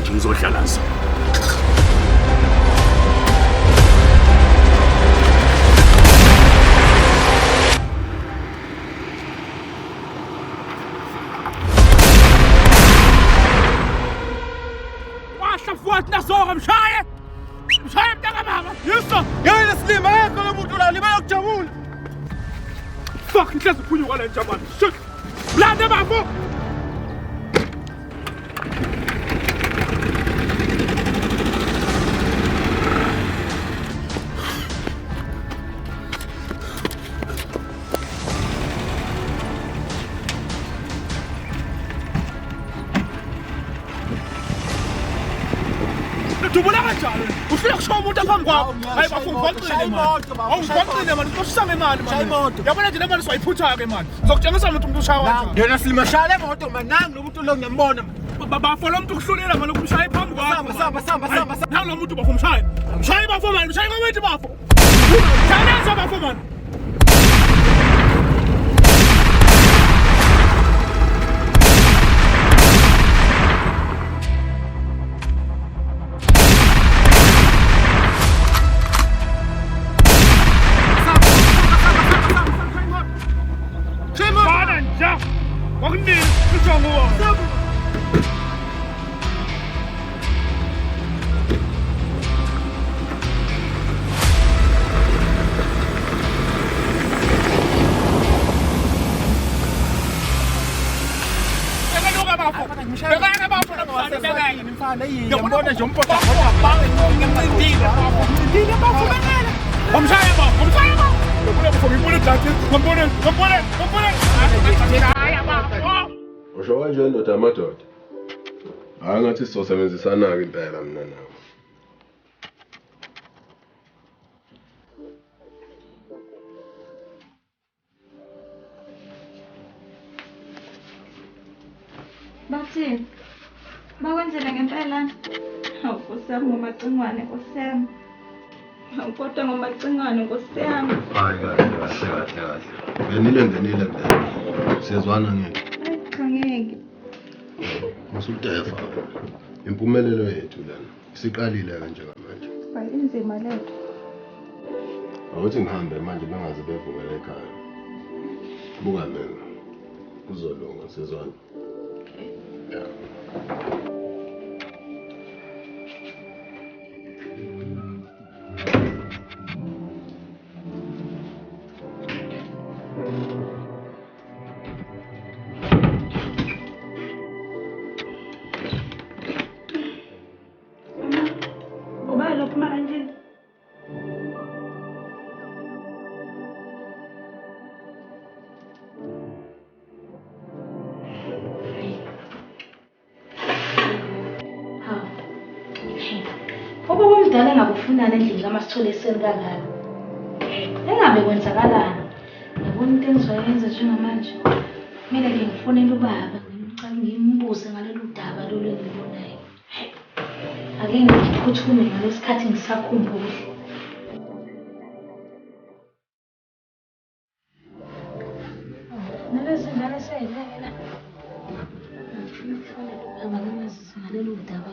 nje ngizohlala zona. Fuat Nazora mshaye mtaka mama Yusto yena Slim ayekho lo muntu la libala ukujabula fuck ngihlezi uphunyuka le njamani shit blanda bafo Tubula kanjani? Ufika kusho umuntu aphambi kwakho. Hayi bafungwaqine manje. Awungwaqine manje usisanga imali manje. Yabona nje le mali siwayiphutha ke manje. Ngizokutshengisa ukuthi umuntu ushaya kanjani. Yena Slim shaya le moto manangi nomuntu lo ngiyambona. Bafo lo muntu ukuhlulela ngalo kumshaya phambi kwakho. Samba. Nawu lo muntu bafo mshaya. Mshaya bafo manje, mshaya ngomithi bafo. Shaya bafo manje. Ngiyambona nje umpotha ngoba bange ngimcindile bafumene Umshaya ba Ngibona bafo ngibona dati ngibona Haya bafo Usho kanjani ndoda amadoda? Hayi ngathi sizosebenzisana ke impela mina nawe. Bathini? Bakwenzela ngempela? Hawu Nkosi yami ngomacingwane Nkosi yami. Hawu kodwa ngomacingwane Nkosi yami. Hayi kahle. Ngenile. Siyazwana ngeke. Hayi ngeke. Musutefa. Impumelelo yethu lana. Siqalile kanje manje. Hayi inzima lethu. Awuthi ngihambe manje bengaze bevukele ekhaya. Buka mina. Kuzolunga sizwana. Yeah. Ubomdala engakufuna endlini kamasithole eseni kangaka. Engabe kwenzakalana. Yabona into engizoyenza njengamanje. Kumele ngifonele ubaba ngimbuze ngalolu daba lolu engibonayo. Ake ngiphuthume ngalesikhathi ngisakhumbula. Nalezi ngane seyivela. Ngifonele ubaba ngimazise ngalolu daba.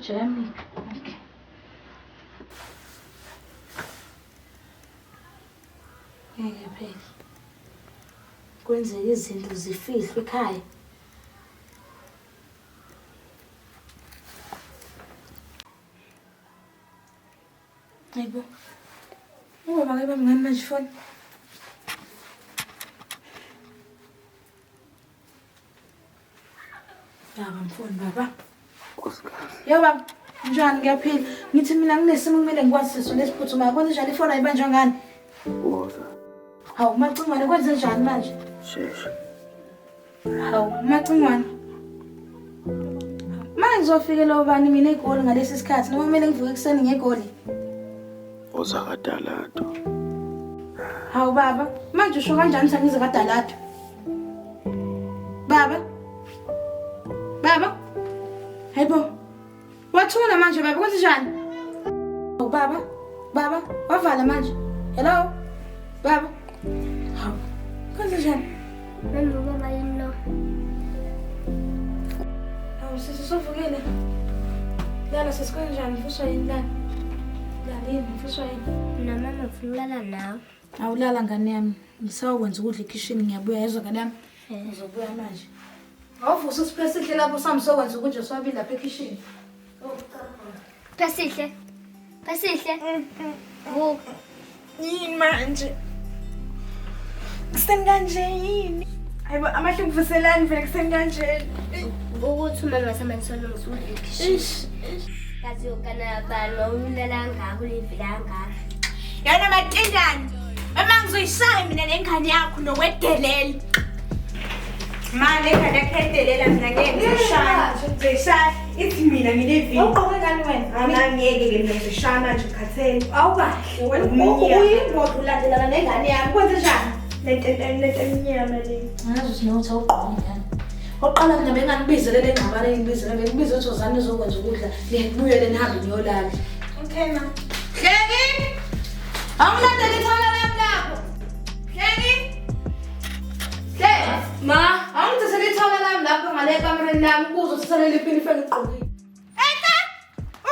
Jamie. Okay. Ngeke phela. Kwenzeka izinto zifihlwe ekhaya. Hayibo. Ubaba ke bamngani manje phone. Baba mfoni baba. Yo baba, njani ngiyaphila. Ngithi mina nginesimo kumele ngikwazi seso lesiphuthumayo. Kwenze njani ifoni ayibanjwa ngani? Woza. Hawu macingwane kwenze njani manje? Shesha. Hawu macingwane. Manje ngizofika lo bani mina egoli ngalesi sikhathi noma kumele ngivuke ekseni ngegoli. Woza kadalato. Hawu baba, manje usho kanjani sangize kadalato? Baba? Hayibo. Wathuna manje baba kwenze njani? Oh baba, wavala manje. Hello? Baba. Hawu. Kwenze njani? Nanoba bayilo. Hawu sesisovukile. Lala sesikanjani mfusha yini la? Lalini mfusha yini? Na mama ufuna ulala nawe. Awulala ngane yami. Ngisawukwenza ukudla ekitchen ngiyabuya yezwa ngane yami. Uzobuya manje. Awuvusa usiphesihle lapho sami sokwenza ukudla swabili lapha ekitchen. Phesihle. Phesihle. Vuka. Yini manje? Kusenganje yini? Hayibo amahle ngivuselani vele kusenganje. Ukuthi umama waseMansolo ngizudla ekhishi. Kazi yokana balo ulala ngakho levila ngakho. Yana matendani. Mama ngizoyishaya mina nengane yakho nokwedelela. Manje ekhanda khedelela mina ngeke ngishaya. Ngishaya ithi mina nginevili. Uqoke ngani wena? Angangeke ke mina ngishaya manje ukhathele. Awukahle wena uyingozi ulandelana nengane yami. Kwenze njani? Lento emnyama le. Ngazi sinothi awuqoke ngani. Oqala mina benganibizele le ngqabane ngibizele bengibize uthozana uzokwenza ukudla ngiyibuyele nihambe niyolala. Okay ma. Hleki. Awulandele ithola lami lapho. Hleki. Hleki. Ma, awungithisele ithola lami lapho ngale kamereni lami kuzo sisalele iphini feke igqokile. Eka!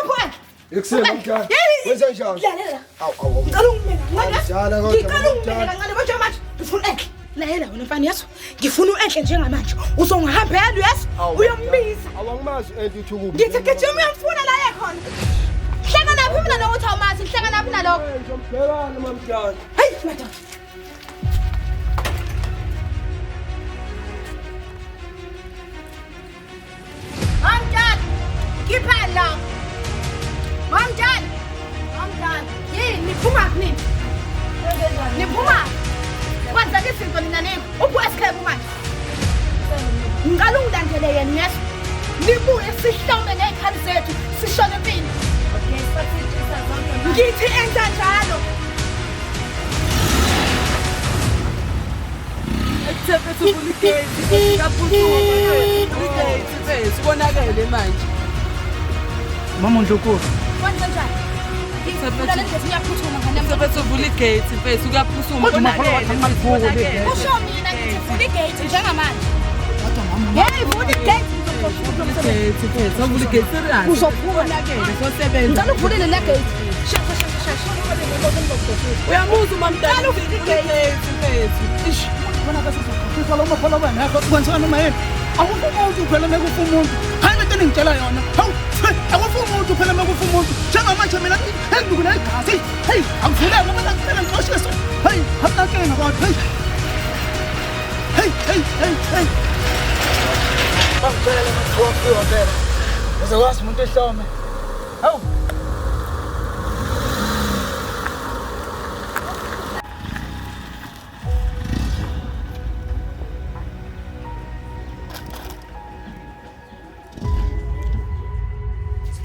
Uphwe. Ekuseni mntana. Wenza njani? Lalela. Awu. Ngicela ungimela. Awujala kodwa Ngicela ungimela kancane manje manje. Ngifuna enhle. Lalela wena mfana yaso. Ngifuna uenhle njengamanje. Uzongihambela yeso. Uyombiza. Awangimazi entuthuku. Ngithi gijima uyamfuna la ekhona. Hleka naphi mina nokuthi awumazi, hleka naphi nalokho. Ngizomhlekana mamhlanje. Hey, madam. Mamdala. Khipha la. Mamdala. Mamdala. Yini niphuma kuphi? Niphuma. Kwanza izinto nina nini? Uphu esikhebe manje. Ngicela ungilandele yena yeso. Nibuye sihlome nezikhali zethu sishone empini. Okay, sathithisa zonke. Ngithi enza njalo. Ekuthephethe ubuligate kaphuthuma igate sibonakele manje. Mama Ndlokosi. Kwenza njani? Ngifuna le gate iyaphuthuma ngane. Ekuthephethe ubuligate mfethu kaphuthuma ubonakele. Usho mina ngithi vula igate njengamanje. Hey, vula igate. Uzophonakele sosebenza. Ngicela uvulele le gate. Shasha. Uyamuzwa mamdala igate mfethu. Ish, bona kasizokhohlisa lo mafala wena yakho kwenziwa noma yini. Awukho umuntu phela mekufa umuntu. Hayi lento engitshela yona. Hawu, awukho umuntu phela mekufa umuntu. Njengamanje mina engibukela igazi. Hey, angivulele ngoba ngicela ngixoshise. Hey, hamnakena kodwa. Hey. Bangicela ngikhohlwe phela. Uzokwazi umuntu ehlome. Hawu.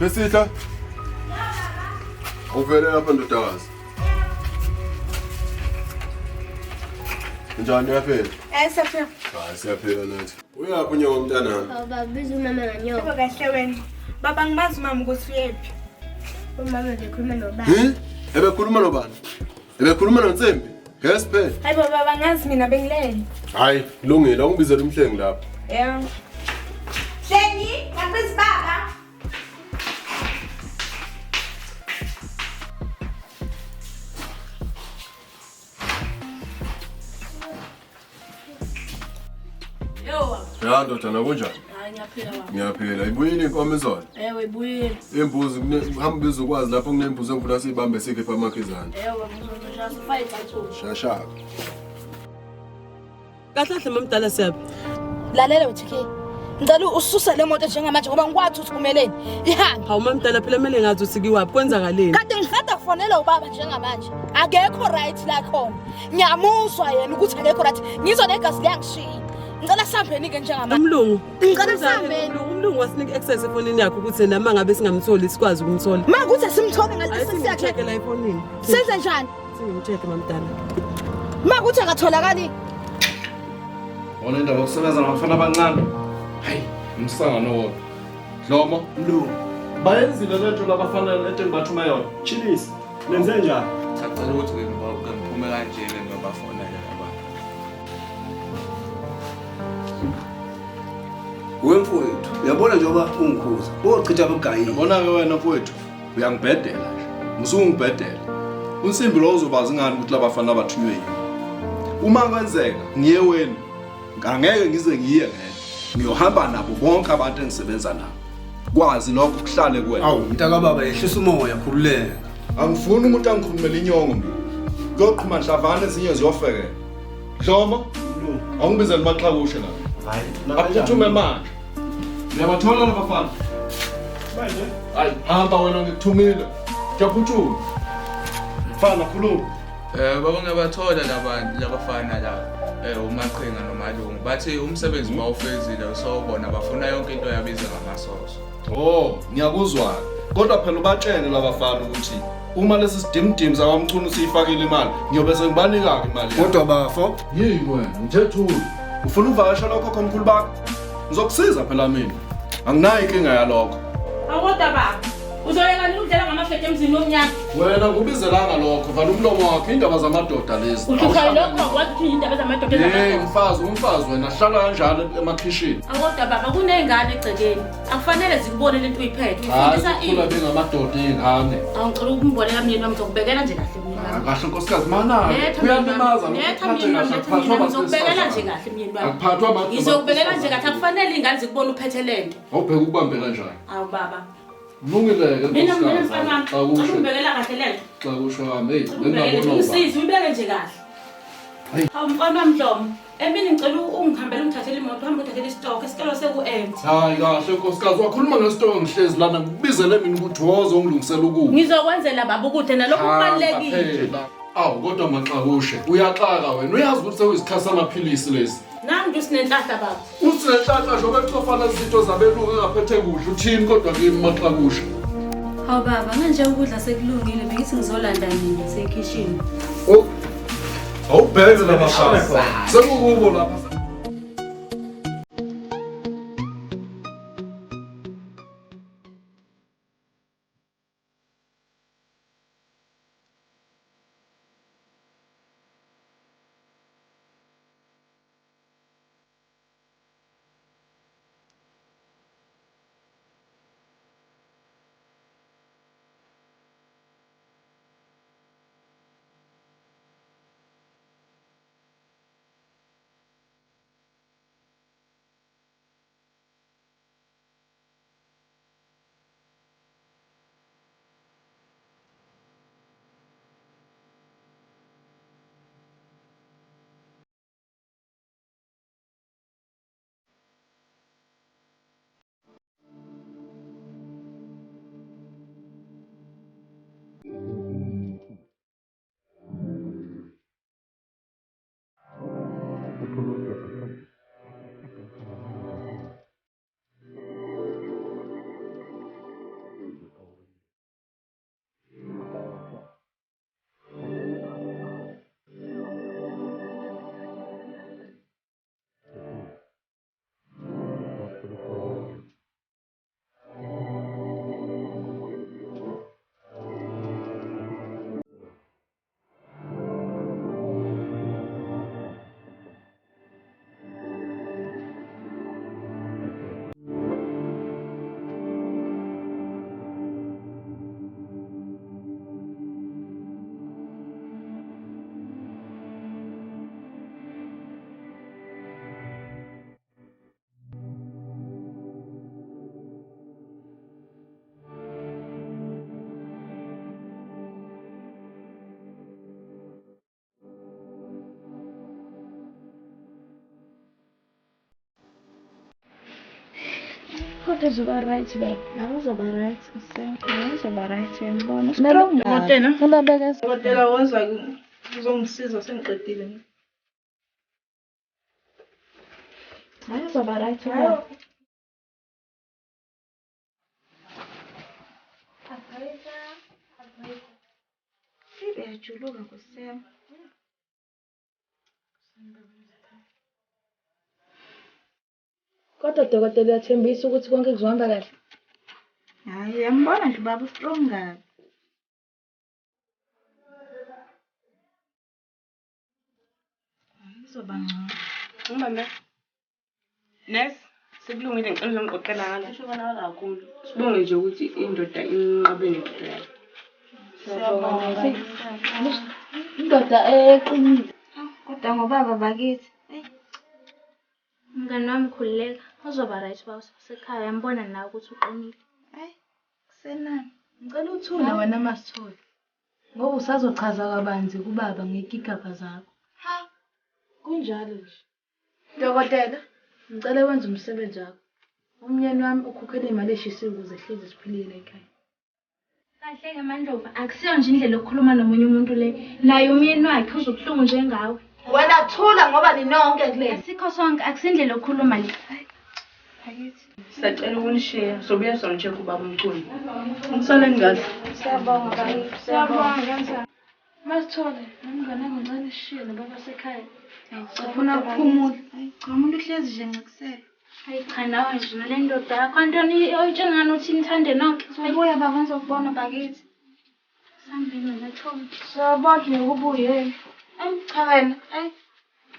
Besitha. Uvele lapha ndodakazi. Njani yaphela? Safia. Hayi siyaphela nathi. Uyaphi unyawo mntanami? Baba biza umama nganyoka. Yebo kahle wena. Baba ngimazi mama ukuthi uyephi. Umama ngikhuluma nobaba. Ebekhuluma nobani? Ebekhuluma noNtsembi? Yes phela. Hayi baba ngazi mina bengilele. Hayi, kulungile ungibizele umhlengi lapha. Yeah. Hlengi, ngabiza baba. Ya ndodana kunjani? Hayi ngiyaphila baba. Ngiyaphila. Ibuyile inkomo izona. Ewe ibuyile. Imbuzi hamba bizokwazi lapho kunembuzi engifuna siyibambe sikhipha amakhizana. Ewe ngizoshaya fight athu. Shasha. Kahle mamdala siyaphi. Lalela wethike. Ngicela ususe le moto njengamanje ngoba ngikwathi ukuthi kumeleni. Ihambe. Hawu mamdala phela kumele ngazi usikiwapi kwenzakaleni. Kade ngihada kufonela ubaba njengamanje. Akekho right la khona. Ngiyamuzwa yena ukuthi akekho right. Ngizwa negazi liyangishiya. Ngicela sihambeni ke njengamanje. Umlungu. Ngicela sihambeni. Umlungu wasinika access efonini yakho ukuthi nama ngabe singamtholi sikwazi ukumthola. Makuthi simthole ngalesi yakhe. Check la efonini. Senze njani? Singimcheck mamdala. Makuthi angatholakali. Wona indaba yokusebenza ngabafana abancane. Hayi, umsangano wonke. Dlomo, Mlungu. Bayenzile lento labafana lento engibathuma yona. Chilisi. Nenze njani? ngicela ukuthi ngiphume kanjena ngabafona laba. Wemfowethu, uyabona njengoba ungikhuza. Uchitha abagayini. Yabona-ke wena mfowethu, uyangibhedela nje. Musungibhedela. Unsimbi lo uzobazi ngani ukuthi labafana bathunywe yini. Uma kwenzeka ngiye wena, angeke ngize ngiye ngedwa. Ngiyohamba nabo bonke abantu engisebenza nabo. Kwazi lokho kuhlale kuwena. Awu, mntaka baba yehlisa umoya, khululeka. Angifuni umuntu angikhulumele inyongo mina. Kuyoqhuma nhlavana ezinye ziyofekela. Dlomo, awungibizele maxakushe la. Hayi, aphuthume manje. Uyabathola labafana? Hayi, hamba wena ngikuthumile. Japhuthuma. Mfana khuluma. Baba ngabathola labafana la umaqhinga nomalungu bathi umsebenzi bawufezile usawubona bafuna yonke into yabiza ngamasoso. Oh, ngiyakuzwa. Kodwa phela ubatshene labafana ukuthi uma lesi sidimdimu zakwamchunu siyifakile imali, ngiyobe sengibanika-ke imali. Kodwa bafo, yini wena? Ngithethule. Ufuna uvakasha lokho khomkhulu bakho? Ngizokusiza phela mina. Anginayo inkinga yalokho. Akodwa baba, uzoyeka nini ukudlela ngamafethe emzini womnyaka? Wena kubizelanga lokho, vala umlomo wakho, indaba zamadoda lezi. Uhlupha lokho kwathi ukuthi indaba zamadoda ezamadoda. Umfazi wena hlala kanjalo emakhishini. Akodwa baba kuney'ngane egcekeni. Akufanele zikubone lento uyiphethe. Uyifundisa ini? Hayi, bengamadoda iy'ngane. Awungicela ukumbonela mnyeni wami ngizokubekela nje kahle mnyeni wami. Kahle nkosikazi, mana-ke. Kuyalimaza. Letha mnyeni wami, ngizokubekela nje kahle mnyeni wami. Akuphathwa abantu. Ngizokubekela nje kahle. Akufanele iy'ngane zikubone uphethe lento. Awubheka ukubambe kanjani? Awu baba. Kulungile-ke Mina mfana wami, ngizokubekela kahle lento. Xa kusho wami, hey, Ngisize uyibeke nje kahle. Hawu mfana wami Dlomo. Emini ngicela ungihambele ungithathele imoto, uhambe uthathele isitoko, isitolo seku-empty. Hayi kahle nkosikazi, wakhuluma ngesitoko ngihlezi lana ngikubizele mina ukuthi woze ungilungisele ukudla. Ngizokwenzela baba ukudla nalokho kubalulekile. Awu kodwa maxakushe, uyaxaka wena, uyazi ukuthi sekuyisikhathi samaphilisi lesi. Nami nje usinenhlahla baba. Usinenhlahla nje obexofana izinto zabelungu engaphethe kuhle, uthini kodwa kimi maxakushe? Hawu baba, manje ukudla sekulungile bengithi ngizolanda nini ngisekhishini. Oh. Awubheke labafana. Sekukubo lapha. Kodwa uzoba right babe. Nawe uzoba right nawe uzoba right uyambona. Strong Dokotela. Ubabeka Dokotela woza uzongisiza sengiqedile. nawe uzoba right. Sibeyajuluka kusema. Kodwa dokotela uyathembisa ukuthi konke kuzohamba kahle. Hayi, uyambona nje baba strong kabi. Uzoba ngcono. Umama. Nesi, Sekulungile ngicela ngixoxela ngalo. Sho bona kakhulu. Sibonge nje ukuthi indoda inqabe nento yayo. Siyabonga. Indoda eqinile. Kodwa ngobaba bakithi. Mngani wami khulileka. Uzoba right bawusa sekhaya yambona nawe ukuthi uqinile. Kusenani. Ngicela uthule wena Masithole. Ngoba usazochaza kabanzi kubaba ngegigaba zakho. Kunjalo nje. Dokotela, ngicela wenze umsebenzi wakho. Umnyeni wami ukhokhela imali eshisiwe ukuze hlezi siphilile ekhaya. Kahle-ke Mandlovu, akusiyo nje indlela yokukhuluma nomunye umuntu le. Naye umyeni wakhe uzobuhlungu njengawe. Wena thula ngoba ninonke kule. Asikho sonke, akusindlela yokukhuluma le. Sacela ukunishiya, sobuya soncheck ubaba umculi. Ngisoleni kahle. Siyabonga bakithi. Siyabonga kanjani? Masithole, nomngane wami ngicela nishiye nobaba sekhaya. Ufuna ukuphumula. Cha umuntu uhlezi nje ngikusela. Hayi cha nawe nje nale ndoda yakho Antoni oyitshela ngani uthi nithande nonke. Ubuya baba ngizokubona bakithi. Sambini naThombi. Siyabonga ukubuye. Cha wena.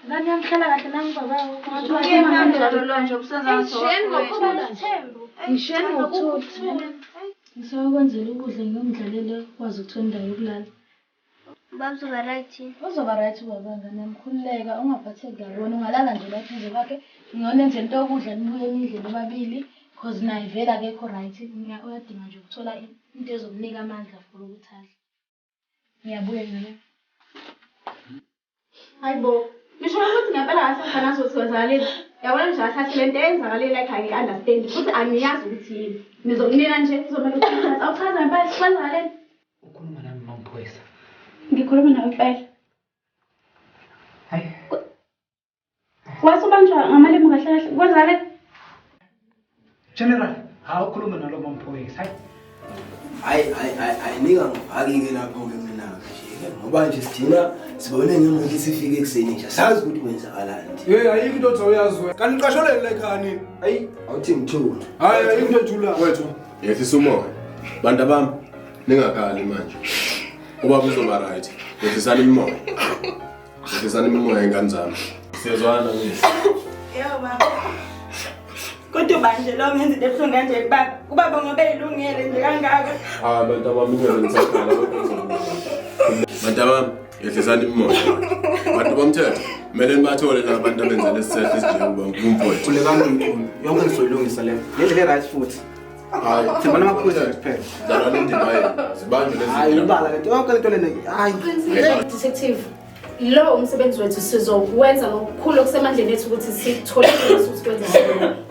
Lani yamhlala kahle nami baba. Ngisheni ngokuthula. Ngisakwenzela ukudla ngiyomdlalela kwazi ukuthola yokulala. Baba uzoba right. Uzoba right baba ngane yamkhululeka ungaphatheki kabona ungalala nje lapha nje kwakhe ngiyonenze into yokudla nibuye nidle nobabili cause naye vela akekho right uyadinga nje ukuthola into ezomnika amandla for ukuthi adle. Ngiyabuya ngene. Hayibo. Ngisho ukuthi ngempela ngasemkhana azothi wenzakale. Yabona nje asathi lento eyenzakale ekhaya ngi-understand futhi angiyazi ukuthi yini. Nizokunika nje izomela ukuthi awuchaza ngempela sikwenzakale. Ukhuluma nami mawuphoyisa. Ngikhuluma nawe impela. Hayi. Wasubanjwa ngamalemu kahle kahle. Kwenzakale? General, ukhuluma nalo mamphoyisa. Ayinika ngibhaki-ke lapho-ke mina nje ngoba nje sidina sibone ngemuthi sifike ekuseni nje sazi ukuthi kwenzakalani. Ayikho into ozoyazi wena. Kanti niqasheleni la ekhaya nini? Hayi awuthi ngithule. Hayi ayikho into ejula wethu. Yehlisa umoya. Bantu bami ningakhali manje. Ubaba uzoba right. Yehlisani imimoya. Yehlisani imimoya ingane zami. Siyezwana ngisho. Yebo baba. Kodwa manje lo ngenza into ebuhlungu kanje kubaba. Kubaba ngobe ilungile nje kangaka. Bantu bami ngeke ngisakhala lokho. Bantu bami yehlisani imimoya. Bantu bomthetho kumele nibathole la bantu abenza lesithethe esinjengoba umfowethu. Kulekani umculo. Yonke nisoyilungisa le. Lendlela right futhi. Hayi, sibona amaphuzu kuphela. Dala lendima yenu. Sibanjwe lezi. Hayi, ubala lento yonke lento lena. Hayi. Detective, lo umsebenzi wethu sizowenza ngokukhulu okusemandleni ethu ukuthi sithole ukuthi kwenza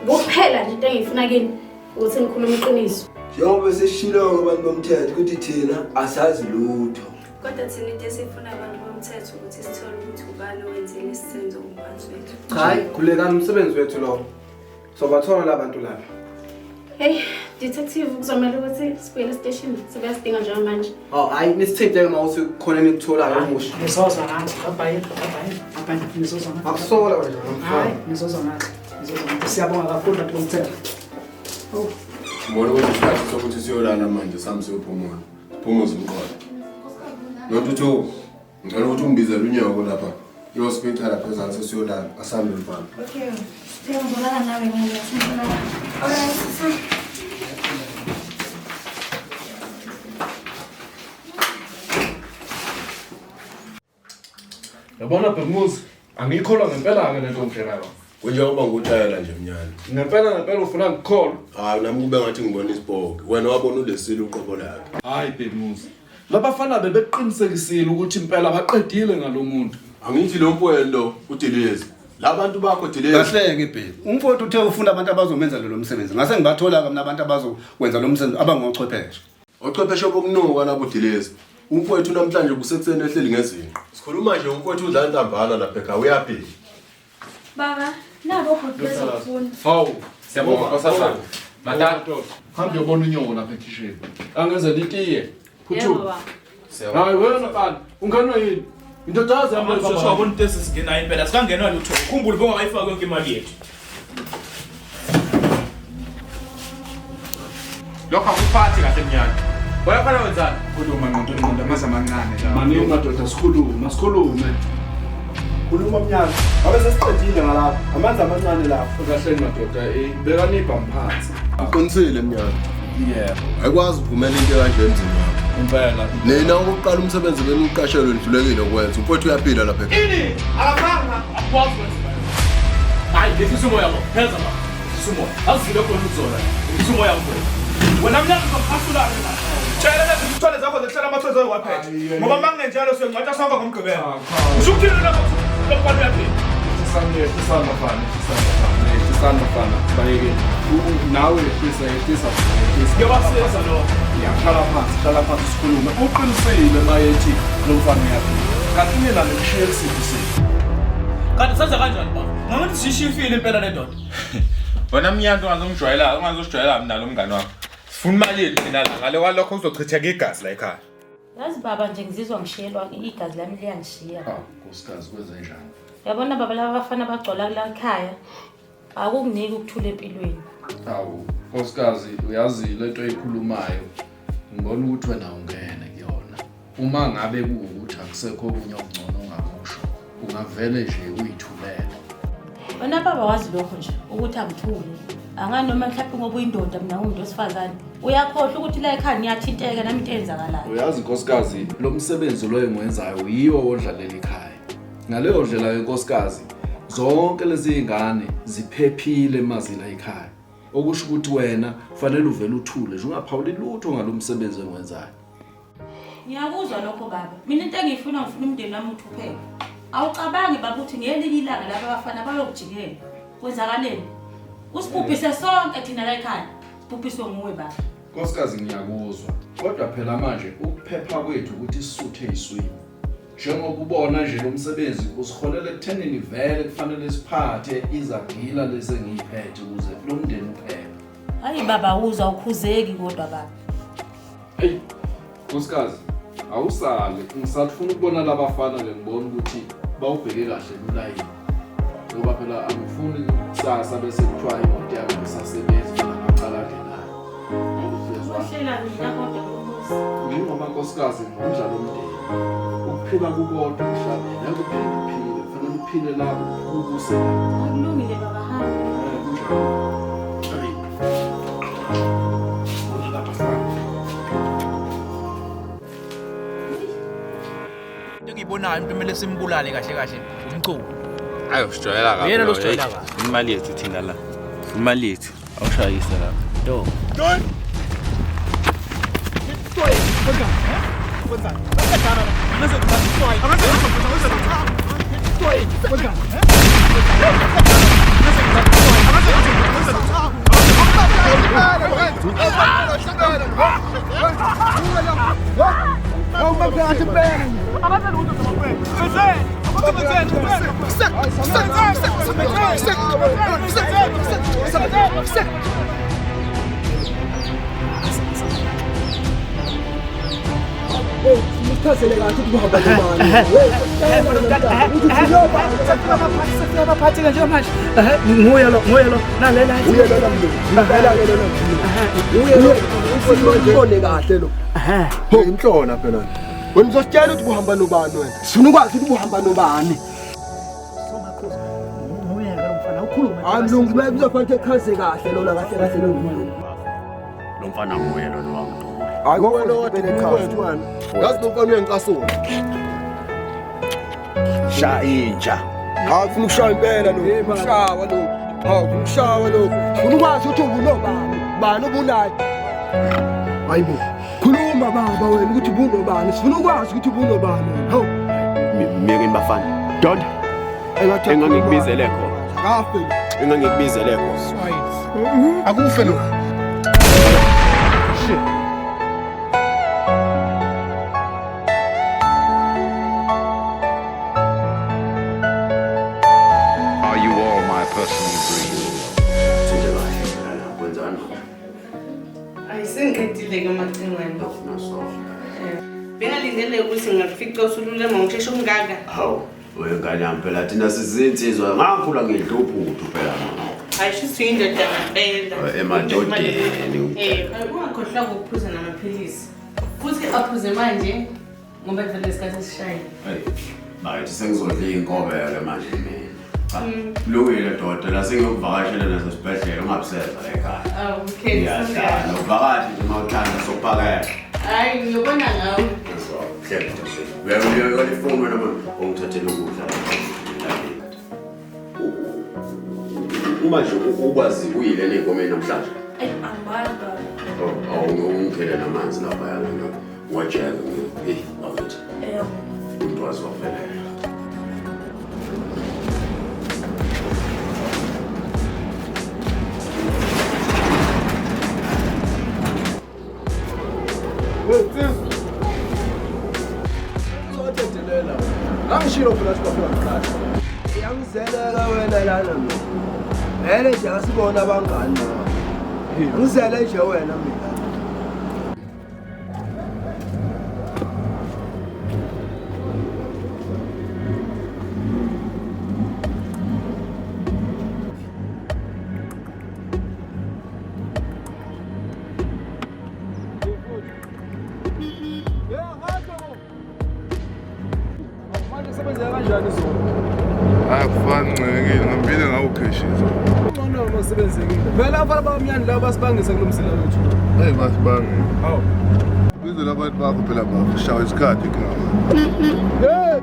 kuphela nje into engifuna kini ukuthi ngikhulume iqiniso. Njengoba sesishilo abantu bomthetho ukuthi thina asazi lutho. Kodwa thina into esifuna abantu bomthetho ukuthi sithole ukuthi ubani wenzile isisenzo kumphathi wethu. Hayi, kulekani umsebenzi wethu lo. Sobathola labantu laba. Hey, detective kuzomela ukuthi sibuyele station sibesidinga njengamanje. Hayi nisithinte mawuthi khona nikutholayo omusha. Nizoza nathi, abhayi. Nizoza nathi. Akusola wena. Hayi, nizoza nathi. Siyabonga kakhulu bantu bomthetho. Ngibona ukuthi isikhathi sokuthi siyolala manje sami siyophumula. Phumuza umqondo. Notuthu ngicela ukuthi ungibizele unyoko lapha. Iyo-hospital lapha ezansi siyolala asambe mfana. Okay. Siyabonga nawe ngiyasifuna. Alright. Yabona Bhekumuzi, angiyikholwa ngempela-ke lento ngidlelayo. Kunjengoba ngutayela nje mnyana. Ngempela ufuna ngikholwa. Hayi nami kube ngathi ngibona isibhoki. Wena wabona ulesile uqobo lakhe. Hayi Bhekumuzi. Labafana bebeqinisekisile ukuthi impela baqedile ngalomuntu. Angithi lo mfowenu uDilezi. Labantu bakho Dilezi. Kahle-ke Bheki. Umfowethu uthe ufuna abantu abazomenza lo msebenzi. Ngase ngibathola mina abantu abazokwenza lo msebenzi abangochwepheshe. Ochwepheshe bokunuka labo Dilezi. Umfowethu namhlanje kusekuseni ehleli ngezinqa. Sikhuluma nje umfowethu udla intambana lapha ekhaya uyaphi? Baba, nabo kodwa bezofuna. Hawu, siyabonga kwasasa. Matata, hambe ubona unyoko lapha ekisheni. Angeze litiye. Phuthu. Hayi wena bani, unganwa yini? Intodazi yami Sho wabona into esisingena impela sikangenwa lutho. Ukhumbule bonke ayifaka yonke imali yethu. Lokho akuphathi kahle mnyana. Bayafana wenzani? Kodwa manje umuntu amazi amancane la. Manje madoda sikhulume. khuluma mnyaka ngabe sesiqedile ngalapha amanzi amancane lapha kahle madoda beka nibhamu phansi uqinisile mnyaka yebo ayikwazi ukuvumela into kanje enzima impela nina ukuqala umsebenzi beniqashelwe nidlulekile ukwenza mfowethu uyaphila lapha ini akafanga akwazi ukwenza hayi lesi umoya lo pheza ba umoya azile khona ukuzona umoya wakho wena mnyaka uzophasula tshela lezi zithole zakho zehlala amathozo waphela ngoba mangenjalo sengcwatsha sonke ngomgqibelo usukuthini lapho lokubani uyaphila Isandafana bayeke nawe ehlisa ngiyabasiza lo hlala phansi sikhulume uqinisile mayethi lo mfana uyaphila kanti mina nekushiye kusiphi kanti senza kanjani ba ngathi sishifile impela le ndoda wena mnyanto ungazosijwayela mina lo mngani wakho sifuna imali yethu thina la ngale kwalokho uzochitheka igazi la ekhaya yazi baba nje ngizizwa ngishiyelwa igazi lami liyangishiya nkosikazi kwenze njani yabona baba laba abafana bagcola kula ekhaya akukuniki ukuthula empilweni hawu nkosikazi uyazi lento eyikhulumayo ngibona ukuthi wena ungene kuyona uma ngabe kuwukuthi akusekho okunye okungcono ongakusho ungavele nje uyithulele wena baba wazi lokho nje ukuthi angithuli angani noma mhlawumbe ngoba uyindoda mina ngumuntu wesifazane uyakhohlwa ukuthi la ekhaya niyathinteka nami into enzakalayo uyazi nkosikazi lo msebenzi lo engiwenzayo yiwo odlalela ekhaya ngaleyo ndlela yenkosikazi zonke lezi zingane ziphephile mazila ekhaya okusho ukuthi wena kufanele uvele uthule nje ungaphawuli lutho ngalomsebenzi engiwenzayo ngiyakuzwa lokho baba mina into engiyifuna ngifuna umndeni wami uthupheke awucabangi baba ukuthi ngelinye ilanga laba abafana bayokujikela kwenzakaleni usibhubhise sonke thina la ekhaya sibhubhiswe nguwe baba nkosikazi ngiyakuzwa kodwa phela manje ukuphepha kwethu ukuthi sisuthe iswimi njengoba ubona nje lo msebenzi usiholela ekuthenini vele kufanele siphathe izagila lezi engiyiphethe ukuze lo mndeni uphele hayi baba uzwa ukhuzeki kodwa baba hey nkosikazi awusale ngisafuna ukubona labafana ngibona ukuthi bawubheke kahle lulayini ngoba phela angifuni kusasa bese kuthiwa imoto yami isasebenza ngacala ngenayo uhlela mina kodwa umuzi ngoba nkosikazi ngomdlalo omndeni ukuphila kukodwa emhlabeni akuphinde uphile kufanele uphile la ukuse akulungile baba hamba engiyibonayo into kumele simbulale kahle kahle umculo ayo sijwayela kahle yena lo sijwayela kahle imali yethu thina la imali yethu awushayisa la do Mutazele kathi kuhamba nomani. Abaphathi kanje manje. Nguye lo nalela. Uye lo mntu. Ngivela ke lo mntu. Uye lo ubone kahle lo. Ho inhlona phela wena uzositshela ukuthi kuhamba nobani wena Sifuna ukwazi ukuthi uhamba nobani. Amlungu bezofanele ekhaze kahle lona kahle kahle lo nguye. Lo mfana nguye lo wamdula. hayi wena wathi wethu wena yazi lo mfana uyankasula Sha inja. Ufuna ukushaya impela lo ushawa lo ufuna ukushawa lo ufuna ukwazi ukuthi ubunobani bani obunayo hayibo khuluma baba wena ukuthi ubunobani sifuna ukwazi ukuthi ubunobani hawu Miyeke bafana Doda engangikubizele khona kafe engangikubizele khona akufe lo Are you all my personal dreams? Ayisengiqedile ke amacingwane. Bengalindele ukuthi ngakufica usulule ngisheshe ungaka. Hawu, wengane yami phela thina sizinsizwa ngakhula ngidluphuthu phela mama. Ayishiso indoda ngempela. Emadodeni. Ungakhohlwa ukuphuza namaphilisi. Futhi aphuze manje ngoba vele isikhathi esishaye. Bayithi sengizodla iy'nkobelo manje mina. Cha, kulungile doda la sengiyokuvakashela nasesibhedlela ungabuseza ekhaya. Okay. Iyadala uvakashi nje uma uthanda sokuphakela. Hayi ngiyobona ngawe. Uyayona ifoni wena ongithathela ukudla. Uma nje ukwazi uyile ney'nkomeni namhlanje. Angibazi baba. Awungikele namanzi lapha yana wajeka awuthi. Umuntu waziwafelela. Angishilo phela sibafika mqasha. Yangizelela wena lana mina. Vele nje asibona abangani la. Ngizele nje wena mina. Akufani ncekile ngambile ngawukheshisa. Ngona umsebenzekile. Vele abafana bamnyani labo basibangisa kulomsila wethu. Hey basibange. Hawu. Bizo labantu bakho phela bafishawa isikhathi Hey,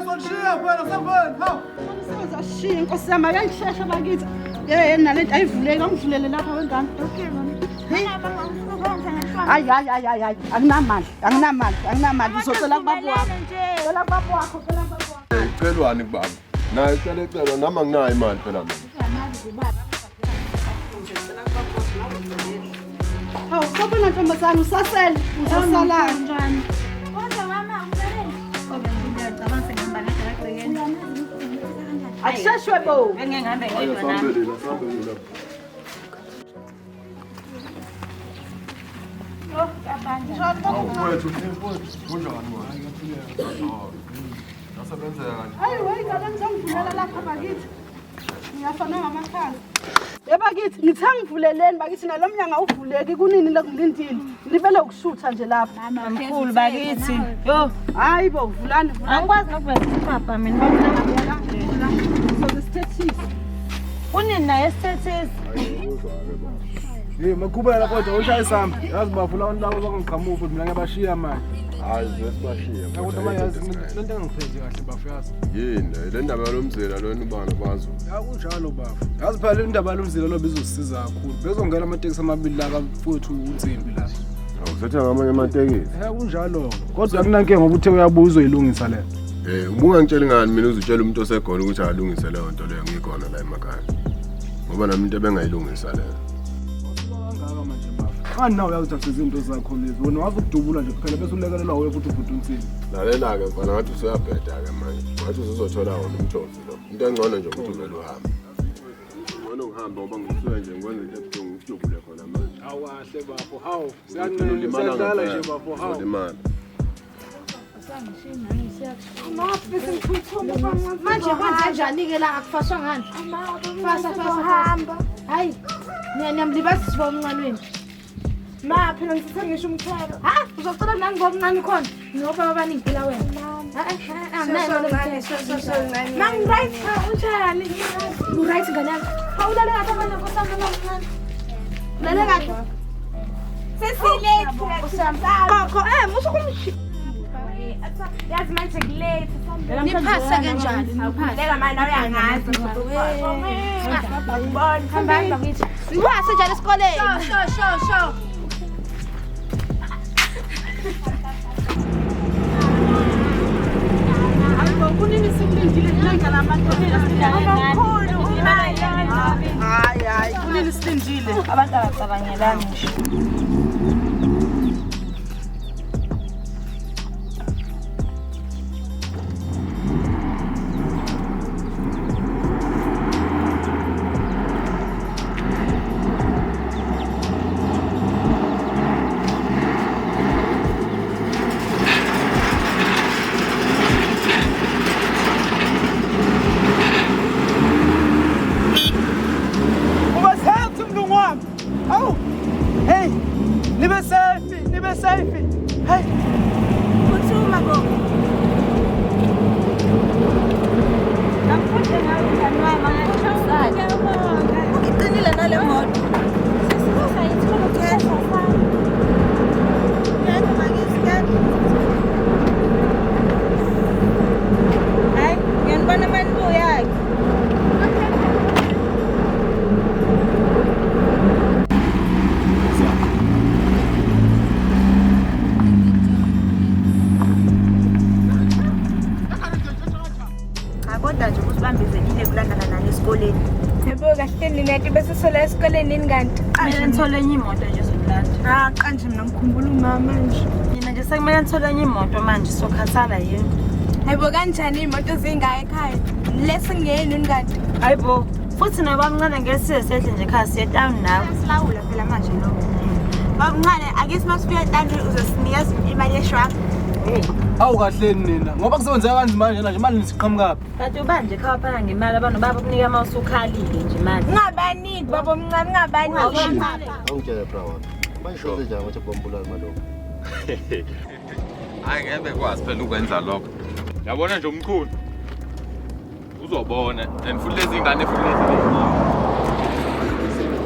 sonishiya phela sambeni. Hawu. Umsebenzi ashiya inkosi yami ayangishesha bakithi. Nalento ayivuleke angivulele lapha wengane. Okay mama. Hayi anginamali uzocela kubaba wakho. Cela kubaba wakho, cela kubaba wakho. Icelwani kubaba? Naye icela nami anginayo imali phela mina. Hawu, sabona ntombazane usasele, usasala njani? Kodwa mama ngicabanga sengihamba ngegcekeni. Asheshwe bo. Ngeke ngihambe ngedwa nami. Awukwethu kunjani wena? Nasebenzeka kanje. Hayi wayingane ngizongivulela lapha bakithi. Ngiyafana ngamakhazi. Bakithi ngithe ngivuleleni bakithi nalomnyanga uvuleki kunini la ngilindile. Ngilibele ukushutha nje lapha. Mkhulu bakithi. Yo, hayi bo vulani. angikwazi nokuveza ipapa mina. So sithethisi. Kunini naye sithethisi? Makhubela kodwa ushaya isamba. Yazi bafuna abantu labo bangiqhamuka futhi mina ngiyabashiya manje. Hayi sesibashiya. Kodwa mayazi lento engiphethe kahle bafazi. Yini le ndaba yalomzila lo ubana bazo. Kunjalo bafu. Yazi phela indaba yalomzila lo bizosisiza kakhulu. Bezongena amateksi amabili la mfowethu uNtsimbi la. Awusethe ngamanye amatekisi. Kunjalo. Kodwa kunanke ngoba uthe uyabuza uyilungisa le. Ubungangitshela ngani mina uzutshela umuntu osegona ukuthi alungise leyo nto leyo ngikhona la emakhaya. Ngoba nami into ebengayilungisa leyo. Nawe uyawuthatha izinto zakho lezi wena wazi ukudubula nje kuphela bese ulekelelwa wewe futhi ubhuti uNtsimbi. Lalela-ke mfana ngathi usuyabheda-ke manje ngathi uzothola wona umthofi lo into engcono nje ukuthi uvele uhambe ngcono ngihambe ngoba ngisuke nje ngikwenza into ebuhlungu ngidubule khona manje. Awahle bafo hawu siyancela nje bafo hawu Manje kwenze njani-ke la akufaswa ngani? Hamba. Hayi niyamlibazisa bomncanweni. Ma phela ngithatha ngisho umthelo. Uzocela nani bomncane khona? Ngoba abaningi phela wena. Right unjani? Right ngane yakho. Awulale kahle manje nkosana nomncane. Ulale kahle. Sesilate. Koko musukumshi. Yazi manje kulate. Niphase kanjani? Leka manje uyangazi. Hamba bakithi. Siphase njalo esikoleni. Sho. Kunini simlindile njenga lamadodana amakhulu hayi kunini silindile abantu abacabangelani nje. Hey kulandana nani esikoleni. Yebo kahle ninathi bese sola esikoleni nini kanti? Mina ngithole enye imoto nje sokulanda. Kanje mina ngikhumbula umama manje. Mina nje sekumele ngithole enye imoto manje sokhathala yini. Hayibo kanjani imoto zingaya ekhaya? Lesingeni nini kanti? Hayibo futhi nabamncane ngesize sedle nje ekhaya siye town nawe. Silawula phela manje lo. Bamncane akisi masifika town uzosinikeza imali yeshwaka. Awu kahleni nina ngoba kusebenzeka kanzima manje nje imali nisiqhamuka. Kanti ubanje ekhaya phana ngemali abantu baba kunika ama usukhalile nje manje. Ngabaniki baba omncane ngabaniki. Awungitshela bro. Manje njani ukuthi bombula imali lokho? Hayi ngeke bekwazi phela ukwenza lokho. Yabona nje umkhulu. Uzobona and futhi lezi ingane futhi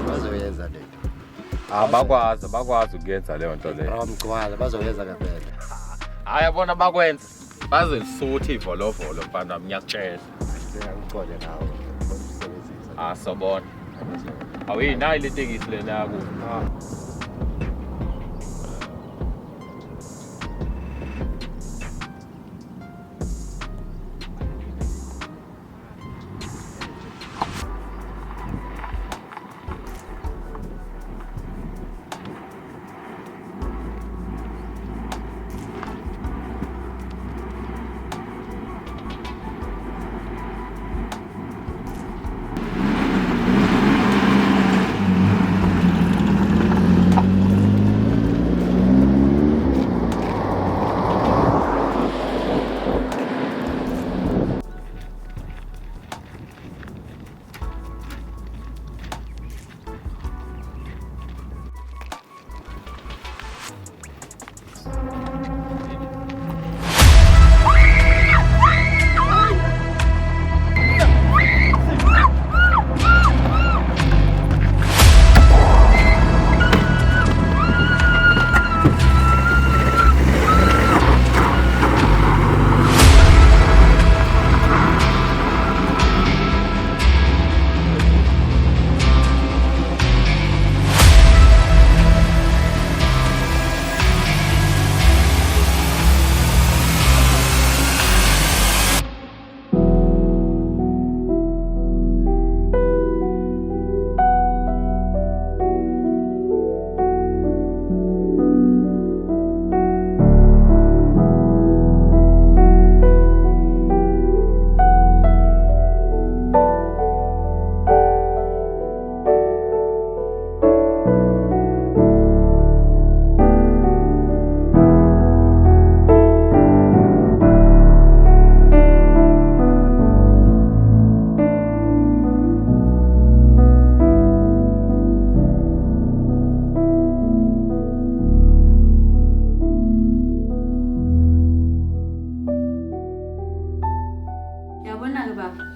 bazoyenza le. Bakwazi ukuyenza leyo nto leyo. Mgcwala bazoyenza ngempela. Hayi yabona bakwenza. Bazelisutha ivolovolo mfana wami ngiyakutshela. Ngicole nawe. Sobona. Awuyinayo le tekisi lena yaku.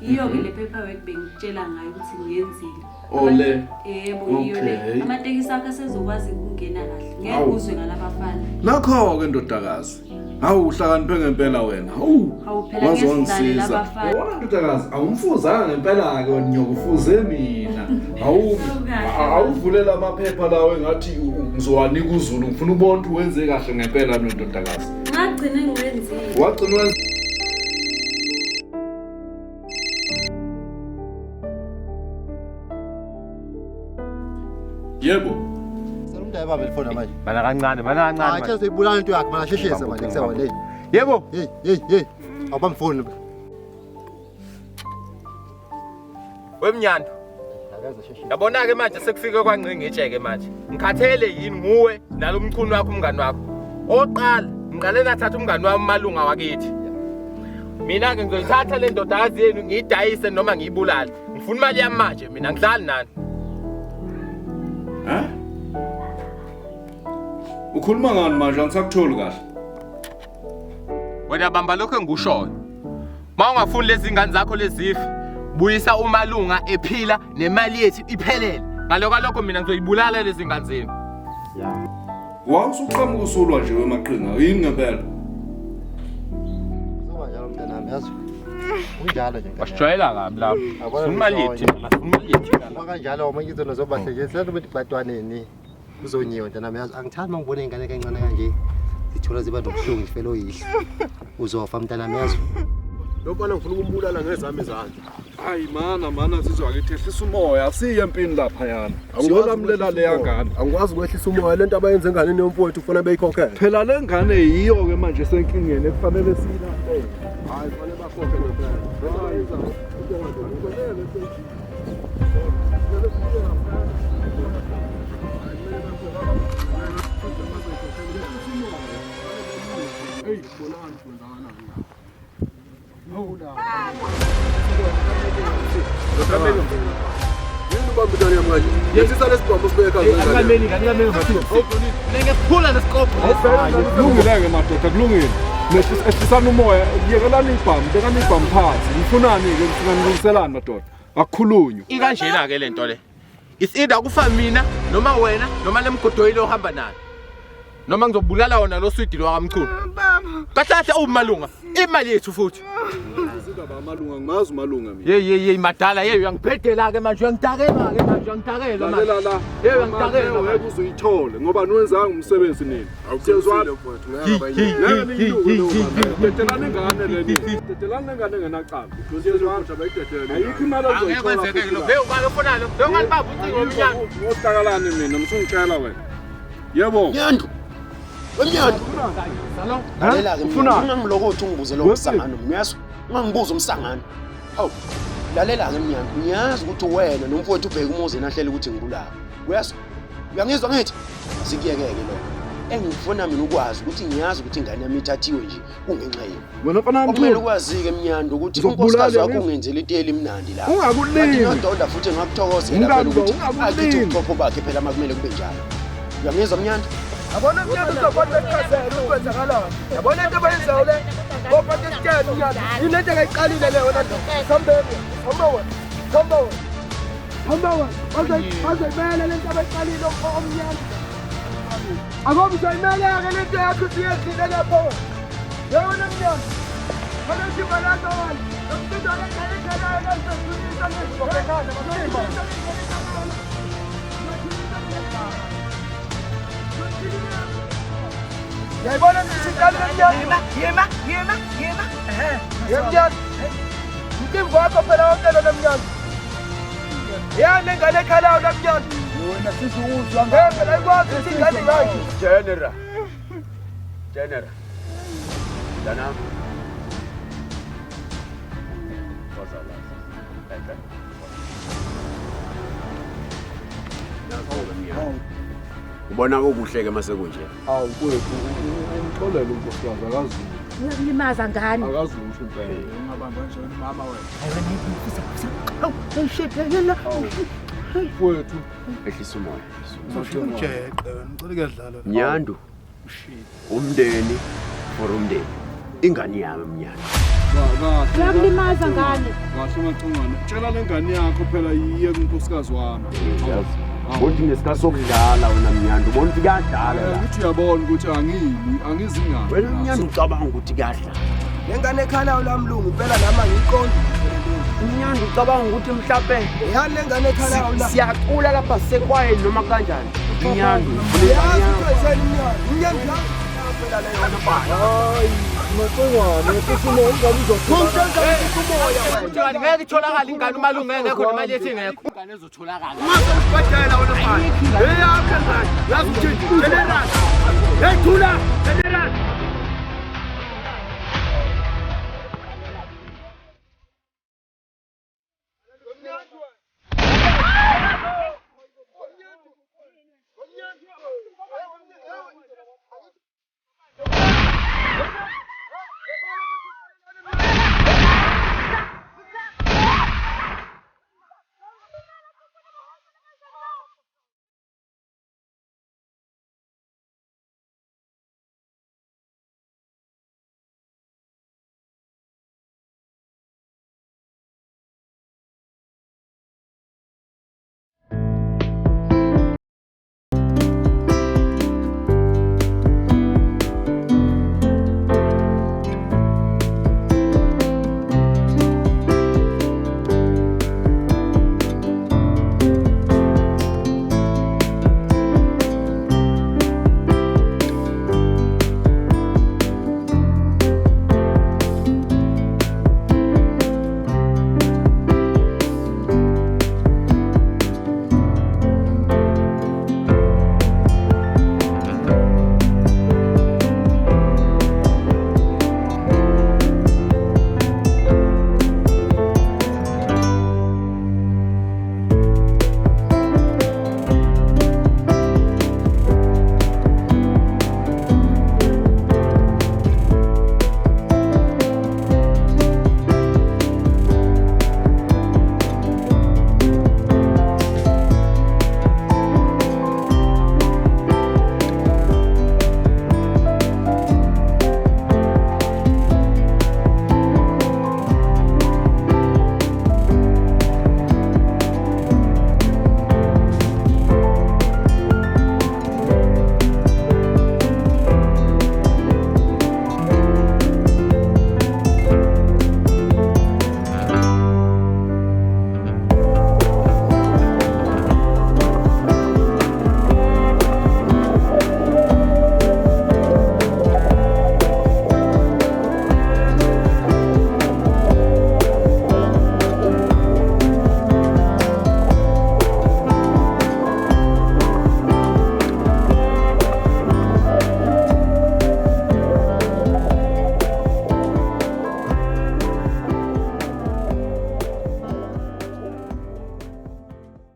Iyo-ke le paperwork bengitshela ngayo ukuthi ngiyenzile. Ole. Yebo iyo le. Amatekisi akho asezokwazi ukungena kahle. Ngeke uzwe ngalabafana. Nakho-ke ndodakazi. Hawu uhlakaniphe ngempela wena. Hawu phela ngesidlale labafana. Yabona ndodakazi awumfuzanga ngempela-ke wena nyoka ufuze mina. Awuvulela amaphepha lawo engathi ngizowanika uZulu ngifuna ubona ukuthi wenze kahle ngempela ndodakazi. Ngagcina ngwenzile. Wagcina wenza Yebo. Salumda baba telefoni manje. Bana kancane. Acha sibulala into yakhe mana sheshisa manje kuseba le. Yebo. Hey. Awubamfoni. Wemnyando. Yabona ke manje sekufike kwangcinga ijeke manje. Ngikhathele yini nguwe nalomchunu wakho umngani wakho. Oqala ngiqale nathatha umngani wami malunga wakithi. Mina ke ngizoyithatha le ndodakazi yenu ngiyidayise noma ngiyibulale. Ngifuna imali yami manje mina ngidlali nani. Ukhuluma ngani manje angisakutholi kahle. Wena bamba lokho engushoyo. Mawungafuni lezi ngane zakho lezifi, buyisa umalunga ephila nemali yethu iphelele. Ngalokho mina ngizoyibulala lezi ngane zenu. Wawusuqhamuka usulwa nje wemaqhinga yini ngempela? Soba njalo mntanami yazi. Unjalo nje. Wasijwayela kabi lapho. Ufuna imali yethu, ufuna imali yethu. Uma kanjalo uma ngizono zobahlekela ukuthi batwaneni uzonyiwe mntanami yazi angithandi mangibona ingane kancane kanje zithola ziba nobuhlungu ngifelo yihle. Uzofa mntanami yazi. Lo bana ngifuna ukumbulala ngezami izandla. Hayi mana sizwakithi ehlisa umoya asiye empini lapha yana. Angiyolamulela leya ngane. Angikwazi ukwehlisa umoya lento abayenza enganeni yomfowethu ufuna beyikhokhele. Phela le ngane yiyo ke manje senkingeni ekufanele siyilahle. Hayi kufanele bakhokhe ngempela. Bayenza into engafanele Hey, bolani kwenzakala la. Hawula. Yini ubambitana yamanje? Yesisa lesibhambo sibeka ngani? Ngingameni ngathi. Nenge phula lesikopho. Kulungile madoda kulungile. Nesisana umoya yekelana ibhamu, bekana ibhamu phansi. Ngifunani ke singaniliselana madoda. Akukhulunywa. Ikanjena ke lento le. Isida kufa mina noma wena noma lemgodoyile ohamba nayo. Noma ngizobulala wona lo swidi wakamchunu. Kathatha umalunga imali yethu futhi. Izindaba amalunga ngimazi umalunga mina. Ye madala ye uyangibhedela ke manje uyangitakela ke manje uyangitakela manje. Lalela la. Ye uyangitakela wena uzuyithola ngoba niwenzanga umsebenzi nini. Awuthezwana mfowethu Dedelana ingane leni. Dedelana ingane ngenacala. Uthezwana abayidedele. Ayikho imali ozoyithola. Angeke lo. Be ungalo fonalo. Be ungalibamba ucingo omnyama. Ngotakalani mina msungitshela wena. Yebo. Nyando. Wemnyando. Lalela ke mina ungangiloko uthi ungibuze lo msangano ngiyazwa. Ungangibuza umsangano. Hawu. Lalela ke Mnyando. Ngiyazi ukuthi wena nomfowethu ubheka umuzi nahlele ukuthi ngibulala. Uyazwa? Uyangizwa ngithi? Sikiyekeke lo. Engifuna mina ukwazi ukuthi ngiyazi ukuthi ingane yami ithathiwe nje kungenxa yini. Wena mfana Kumele ukwazi ke Mnyando ukuthi unkosikazi wakho ungenzele iteli imnandi la. Ungakulini. Ngiyadonda futhi ngakuthokozela phela ukuthi akithi uqopho bakhe phela makumele kube njalo. Uyangizwa Mnyando? Yabona Mnyando uzobona ekhasela ukwenzakalayo. Yabona into abayenzayo le. Ngoba isitshela Mnyando. Yini into engayiqalile le wena nto. Sambeni. Hamba wena. Bazoyimela lento abayiqalile omnyando. Agobe uzoyimela ke lento yakho siyezile lapho wena. Yabona Mnyando. Kana sibalaka wena. Nomthetho akayekhala lesizwe lesizokekana. Yayibona isitali Mnyando. Yema. Mnyando. Mtimbo wakho phela wonke lo Mnyando. Yani engane ekhalayo la Mnyando. Wena sisi uzwa ngeke phela ikwazi ingane ngayo. General. Dana. Ubona okuhle ke mase kunje. Awu kwethu ngixolela unkosikazi akazi. Uyalimaza ngani? Akazi ukuthi impela. Ungabamba njani mama wena? Kwethu Ehlisa umoya. Ujeqe ngicela kuyadlala. Mnyando. Umndeni for umndeni. Ingane yami Mnyando. Uyalimaza ngani? Kahle macungane. Tshela lengane yakho phela yiye kunkosikazi wami. Uthi ngesikhathi sokudlala wena Mnyando ubona ukuthi kuyadlala la. Uthi uyabona ukuthi angizingane. Wena Mnyando ucabanga ukuthi kuyadlala. Lengane ekhalayo lamlungu impela nama ngiqondi. Mnyando ucabanga ukuthi mhlawumbe yani lengane ekhalayo la. Siyacula lapha sekwaye noma kanjani. Mnyando. Mnyando. Phela le yona baya. Hayi, macungane sisimo ingane Njani ngeke itholakala ingane umalunga ngekho nemali yethi ngekho. Ingane ezotholakala. Mase ubhadela wena baya. Hey yakhe ngane. Yazi ukuthi general. Hey thula general.